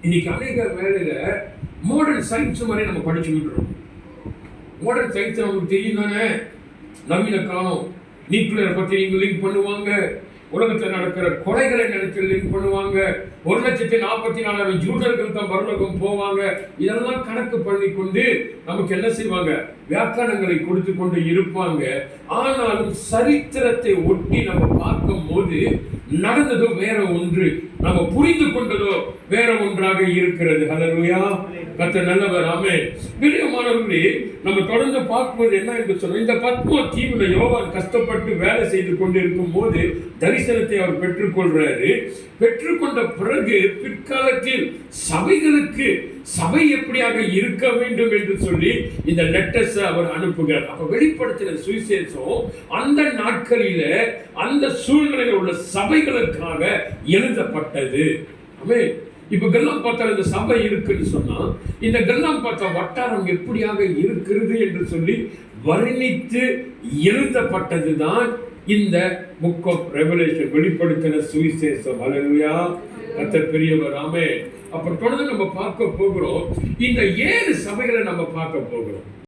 இன்னைக்கு அநேக வேலையில மாடர்ன் சயின்ஸ் மாதிரி நம்ம படிச்சு விட்டுறோம். மாடர்ன் சயின்ஸ் நமக்கு தெரியும் தானே. நவீன காலம் நியூக்ளியர் பத்தி நீங்க லிங்க் பண்ணுவாங்க, உலகத்தில் நடக்கிற கொலைகளை நினைச்சு லிங்க் பண்ணுவாங்க, 1,44,000 ஜூதர்கள் தான் பரலோகம் போவாங்க. இதெல்லாம் கணக்கு பண்ணி கொண்டு நமக்கு என்ன செய்வாங்க, வியாக்கணங்களை கொடுத்து கொண்டு இருப்பாங்க. ஆனாலும் சரித்திரத்தை ஒட்டி நம்ம பார்க்கும் போது நடந்ததோ வேற ஒன்று, நம்ம புரிந்து கொண்டதோ வேற ஒன்றாக இருக்கிறது. ஹல்லேலூயா, கர்த்தர் நல்லவர். ஆமென். பிரியமானவர்களே, நம்ம தொடர்ந்து பார்க்கும்போது என்ன என்று சொன்ன, இந்த பத்மோ தீவுல யோவான் கஷ்டப்பட்டு வேலை செய்து கொண்டிருக்கும் போது தரிசனத்தை அவர் பெற்றுக்கொள்றாரு. பெற்றுக்கொண்ட பிறகு பிற்காலத்தில் சபைகளுக்கு சபை எப்படியாக இருக்க வேண்டும் என்று சொல்லி இந்த லெட்டர்ஸ் அவர் அனுப்புகிறார். அப்ப வெளிப்படுத்தின சுவிசேஷம் அந்த நாட்களில அந்த சூழ்நிலையில் உள்ள சபைகளுக்காக எழுதப்பட்டது. ஆமென். இப்ப கல்லாம் பார்த்தா இந்த சபை இருக்குன்னு சொன்னா, இந்த கல்லாம் பார்த்தா வட்டாரம் எப்படியாக இருக்கிறது என்று சொல்லி வர்ணித்து எழுதப்பட்டதுதான் இந்த புக் ஆஃப் ரெவலேஷன், வெளிப்படுத்தின சுவிசேஷம். ஹல்லேலூயா, கர்த்தர் பெரியவர். ஆமென். அப்ப தொடர்ந்து நம்ம பார்க்க போகிறோம். இந்த 7 சபைகளை நம்ம பார்க்க போகிறோம்.